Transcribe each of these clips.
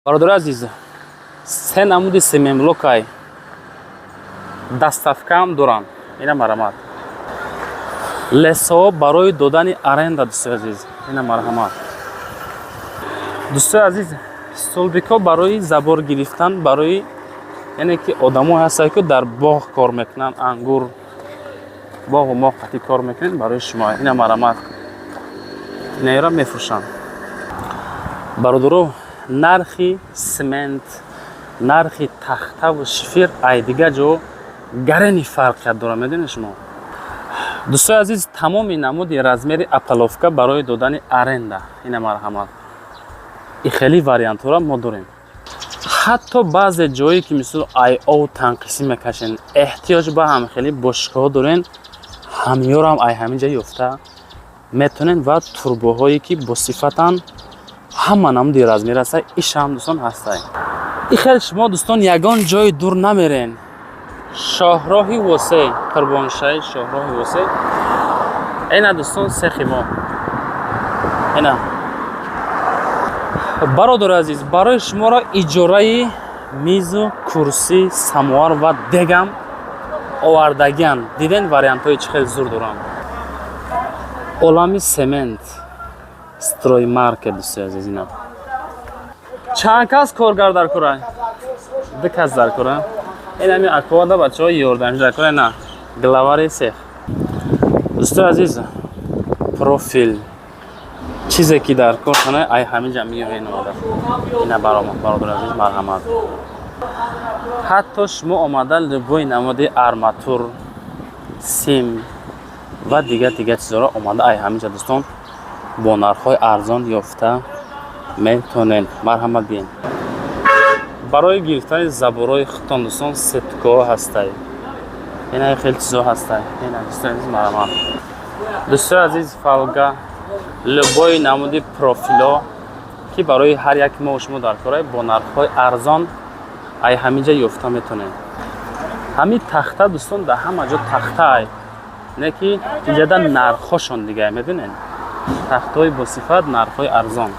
برادر عزیز سه نمود سیمملوکای دستافکام دوران اینا مرحمت لسو برای دادن ارنده دوست عزیز اینا مرحمت دوست عزیز سولبیکا برای زبار گرفتن برای یعنی که آدم‌ها هستن که در باغ کار میکنن انگور باغ و ما قطعی کار میکنن برای شما اینا مرحمت نیرا میفروشن برادرو نرخی سمنت نرخی تخته و شفیر ای دیگه جو گرنی فرق داره میدونی شما دوستان عزیز تمام نمود رزمیر اپلوفکا برای دادن ارنده این مرحمت این خیلی وریانت را ما داریم حتی بعض جایی که مثل ای او تنقیسی میکشن احتیاج به هم خیلی بشکه دارین همیار هم ای همینجا یفته میتونین و توربوهایی که با صفتن همه نمود رزمیر هسته ایش هم دوستان هسته این خیلی شما دوستان یگان جای دور نمیرین شاهراهی واسه قربانشاهی شاهراهی واسه اینا دوستان سه خیمه اینا برادر عزیز برای شما را اجاره میز و کرسی سموار و دگم آوردگیان دیدن وریانت های چه خیلی زور دارن عالمی سمنت ستروی مارک دوست عزیز اینا چند کس کارگر در کره دو کس در کره این همی اکوادا بچه های یاردمش در کره نه گلاواری سیخ دوست عزیز پروفیل چیزی که در کار کنه ای همین جمعی این آمده این برادر عزیز مرحمت حتی شما آمده لبوی نموده ارماتور سیم و دیگه چیزا را آمده ای همینجا دوستان با نرخ‌های ارزان یافته میتونین مرحمت بین برای گرفتن زبورای خطان دوستان ستکا هسته این خیلی چیزا هسته این دوستان عزیز مرحمت دوستان عزیز فالگا لبای نمودی پروفیلا که برای هر یک ما و شما در کاره با نرخ‌های ارزان ای همینجا یافته میتونین همین تخته دوستان در همه جا تخته ای نه که اینجا در نرخ‌هاشون دیگه میبینین تخت‌های با صفت نرخ‌های ارزان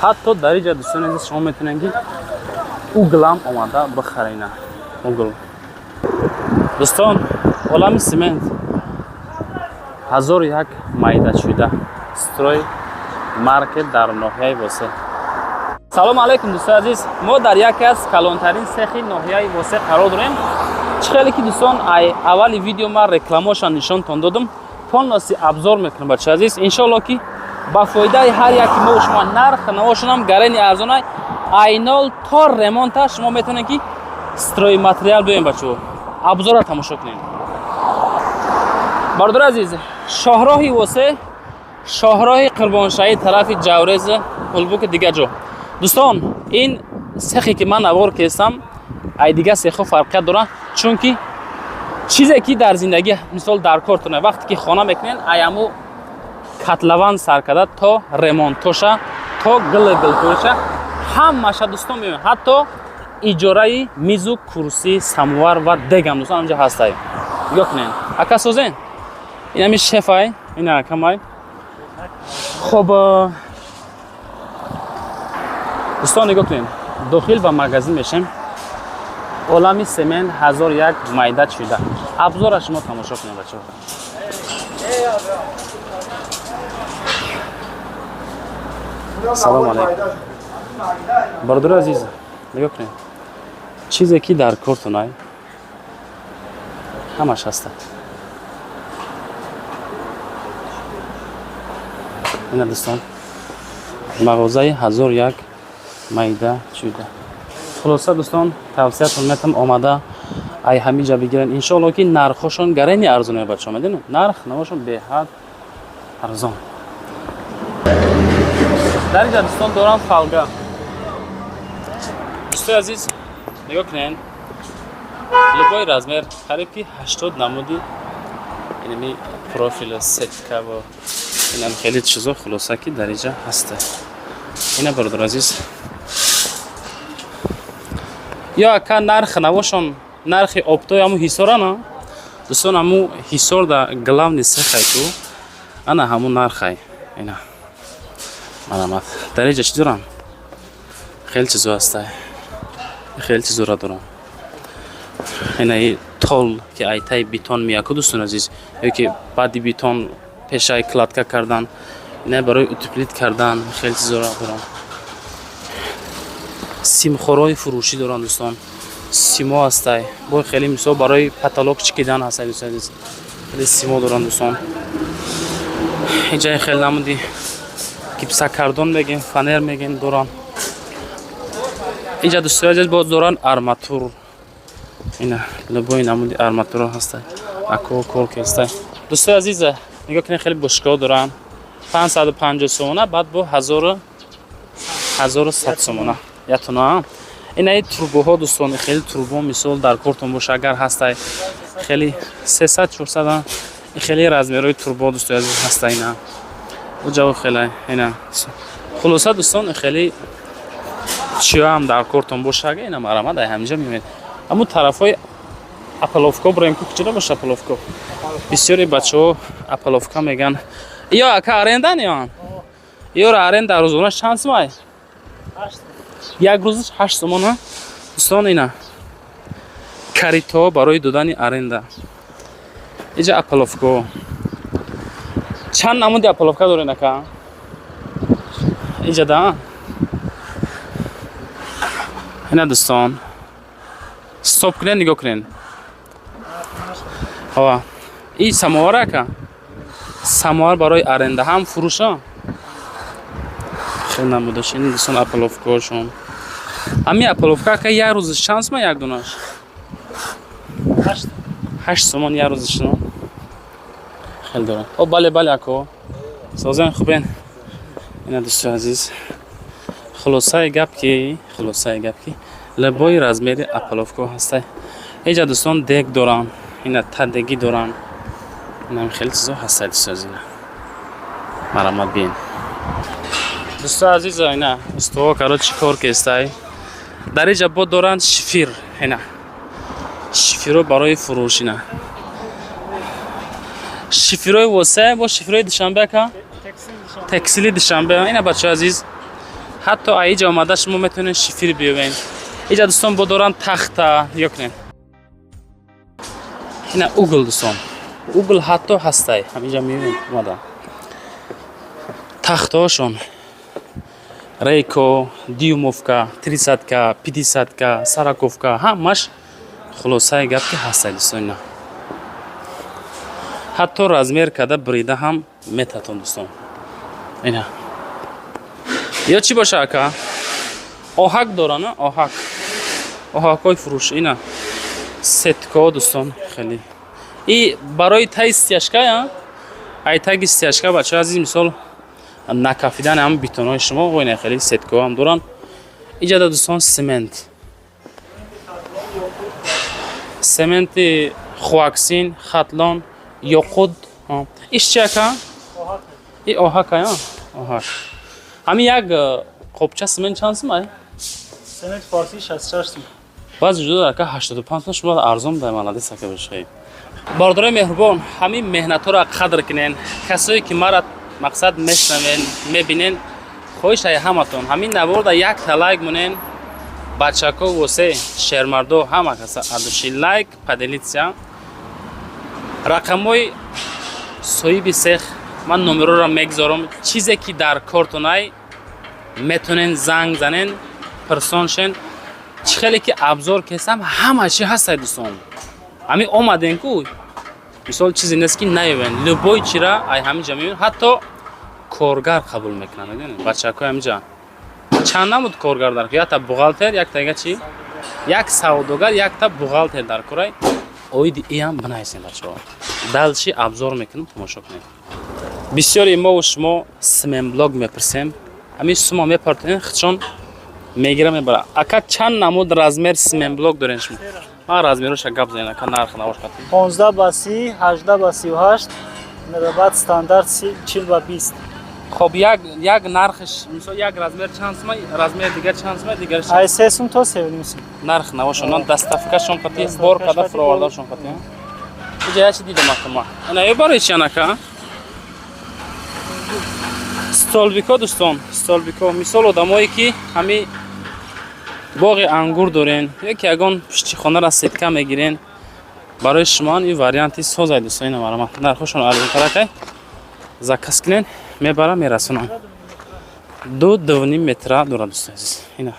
حتی در اینجا دوستان عزیز شما میتونین که اوگل هم آمده بخرین اوگل دوستان عالم سیمنت 1001 مایده شده ستروی مارکت در ناحیه واسه سلام علیکم دوستان عزیز ما در یکی از کلانترین سخی ناحیه واسه قرار داریم خیلی که دوستان اولی ویدیو ما رکلاماشان نشانتون دادم پانلاسی ابزار میکنم بچه عزیز انشالله که با فایده هر یکی ما و شما نرخ نواشون هم گرین ارزانه اینال تا ریمونت شما میتونین که ستروی متریال بیاین بچه ابزار را تماشا کنین برادر عزیز شاهراهی واسه شاهراه قربانشاهی طرف جورز هلبوک دیگه جو دوستان این سخی که من اوار کردم ای دیگه سخو فرقیت داره چون که چیزی که در زندگی مثال در کارتونه وقتی که خانه میکنین ایامو کتلوان سرکده تا ریمونتوشه تا گل کوشه همه دوستان میبینن حتی اجاره میز و کرسی سموار و دگم دوستان اینجا هسته نگاه کنین اکا سوزین این همی شفای این اکا مای خب دوستان نگاه کنین داخل و مغازه میشیم عالمی سمن 1001 مایده شده ابزار شما تماشا کنین بچه سلام علیکم برادر عزیز نگاه کنین چیزی که در کارتون همش هسته این دوستان مغازه 1001 مایده شده خلاصه دوستان توصیه‌تون میتونم آماده ای همینجا بگیرن انشالله که نرخشون گرینی ارزونه بچه ها میدونن نرخ نواشون به حد ارزان در اینجا دوستان دارم فالگا دوستان عزیز نگاه کنین لبای رزمیر قریبی 80 نمودی اینمی پروفیل سکه و این هم خیلی چیزا خلاصه که در اینجا هسته اینه برادر عزیز یا که نرخ نواشون نرخ آبتای همو حساره نه دوستان همو حسار در گلام نیسته خیلی انا همو نرخ اینا مرامت در اینجا چی دارم خیلی چیزا هسته، خیلی چیزا را دارم. اینایی تول که ایتای بیتون میاکو دوستان عزیز، یا که بعدی بیتون پیشای کلادکا کردن، نه برای اتوپلیت کردن، خیلی چیزا را دارم. سیم خورای فروشی دارن دوستان، سیما هسته، با خیلی مثلا برای پتالوگ چکیدن هسته دوستان عزیز. خیلی سیما دارن دوستان. اینجا خیلی نمودی گیپسا کردون میگن، فنر میگن دارن. اینجا دوستان عزیز باز دارن آرماتور. اینا لبای نمودی آرماتور هسته، اکو کول که هسته. دوستان عزیز نگاه کنید خیلی بشکا دارن، 550 سومونه، بعد با 1100 سومونه یاتونا. اینای توربوها دوستان، خیلی توربو مثال در کارتون باشه اگر هسته، خیلی 300 400 خیلی رزمیرای توربو دوستان عزیز هسته. اینا اونجا خیلی اینا خلاصه دوستان خیلی چیا هم در کارتون باشه اگر اینا مرامت همینجا میبینید. اما طرفای اپلوفکا برایم که چرا باشه اپلوفکا، بسیاری بچه‌ها اپلوفکا میگن یا اکا آرندن یا را آرند در روزانش چند سومه؟ یک روزش 8 سومه دوستان. اینا کاریتا برای دادن آرنده. اینجا اپلوفکا چند نمود اپلوفکا داره نکا اینجا دا. اینا دوستان استاپ کنین نگاه کنین. ها این سمواره که سموار برای آرنده هم فروشه خیلی نمودش. این دوستان اپلوفکا شون همین اپلوفکا که یک روزش چند سومه یک دونش؟ 8 سومن یک روزش نه خیلی داره. او بله اکو سازن خوبین. اینا دوستان عزیز خلاصه گپ کی لبای رزمیری اپلوفکا هسته. اینجا دوستان دیگ دارن، اینا تدگی دارن، اینا خیلی چیزا هسته دوستان عزیز. مرامت بین دوستان عزیز. اینا استوا کارو چیکار کردای در اینجا با دارن شفیر. اینا شفیرو برای فروش. اینا شفیروی واسه با شفیروی دوشنبه که تکسیلی دوشنبه. اینا بچه عزیز حتی اینجا اومده شما میتونین شفیر بیاین. اینجا دوستان با دارن تخته یکنین. اینا اوگل دوستان، اوگل حتی هسته همینجا میبینید اومده تخته هاشون ریکو، دیوموفکا، 300 50 سراکوفکا همش خلاصه گپ که هسته دوستان. اینا حتی رزمیر کده بریده هم میتتون دوستان. اینا یا چی باشه اکا آهک دارن، آهکای فروش. اینا ستکا دوستان خیلی این برای تای استیاشکا یا ای تاگ استیاشکا بچه عزیز مثال نکافیدن هم بیتونای شما و اینا خیلی ستکا هم دارن. اینجا دوستان سمنت خواکسین خطلان یاقود. ایش چی اکا؟ این آهکا یا آهک. همین یک قبچه سمنت چند سومه؟ سمنت فارسی 64 سوم. بعضی جدا داره که 85 شما ارزان به مالادی سکه بشه. باردار مهربان همین مهنت را قدر کنین. کسایی که مرا مقصد میشنوین میبینین خوش های همتون همین نبرد یک تا لایک مونین بچه‌ها واسه شهرمردو همه کسا ادوشی لایک پدلیتسیا رقمای صاحب سخ من نمره را میگذارم. چیزی که در کارتونای میتونین زنگ زنین پرسونشن خیلی که ابزار کسم همه چی هست دوستان. همین اومدن کو مثال چیزی نیست که نیوین لبای چرا ای همین جمعیون حتی کارگر قبول میکنن. میدونید بچه‌ها همینجا چند نمود کارگر در یا تا بوغالتر یک تا چی یک سوداگر یک تا بوغالتر در کارای اوید ایام بنایسین بچه‌ها دلچی ابزار میکنم تماشا کنید. بسیاری ما و شما سمن بلاگ میپرسیم همین شما میپرسین خودشون میگیرم میبره اکا چند نمود رزمیر سمن بلاگ دارین شما؟ ما رزمیروش گپ زدن که نرخ نوش کردیم 15 با 30 18 با 38 بعد استاندارد 40 با 20. خب یک نرخش مثلا یک رزمیر چند سومه رزمیر دیگر چند سومه دیگرش ای 3 سوم تا 7 سوم نرخ نوشونان دستافکشون قطعی بار کدا فروردارشون قطعی اینجا چی دیدم ما اینا یه بار چی نکا استولبیکا دوستان استولبیکا مثال آدمایی که همین боғи ангур дорен яке ягон пишти хонара сетка мегирен барои шумо ин варианти созай дӯстони марама нархошон арзонтаракай заказ кинен мебара мерасонам 2.5 метра дора дӯстони азиз ина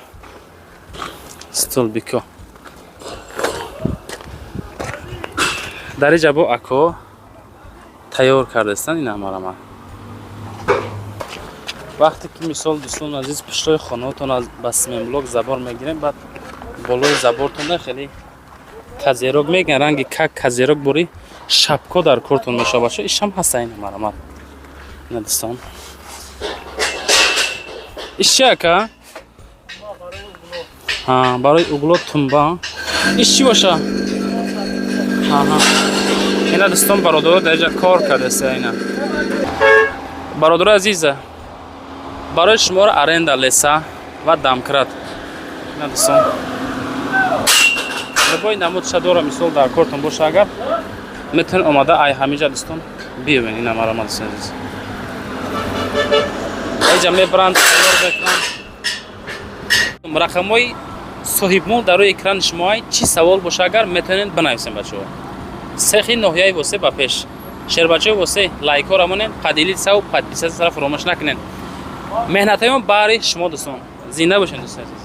столбико дар инҷа бо ако тайёр кардастан ина марама вақте ки мисол дӯстони азиз пиштои хонаотон аз ба семенблок забор мегирем баъд болои забортон хеле казерок мегӯянд ранги казерок бори шапко дар кортон мешавад шо ишам ҳаста ина марама ина дӯстон иш чи ака барои угло тумба иш чи боша ина дӯстон бародаро дар инҷа кор кардаста ина бародаро азиза барои шуморо аренда леса ва дамкрат ина дӯстон любой намудша дора мисол дар кортон боша агар метавонед омада ай ҳаминҷа дӯстон биёбед ина марама дӯстон азиз инҷа мебаранд тайёр мекунанд рақамҳои соҳибмул дар рӯи экрани шумоай чӣ савол боша агар метавонед бинависем бачаҳо сехи ноҳияи восе ба пеш шербачаҳои восе лайкҳо рамонед падилитсаву подписатсара фаромӯш накунед меҳнатҳоям баҳри шумо дӯстон зинда бошед дӯстони азиз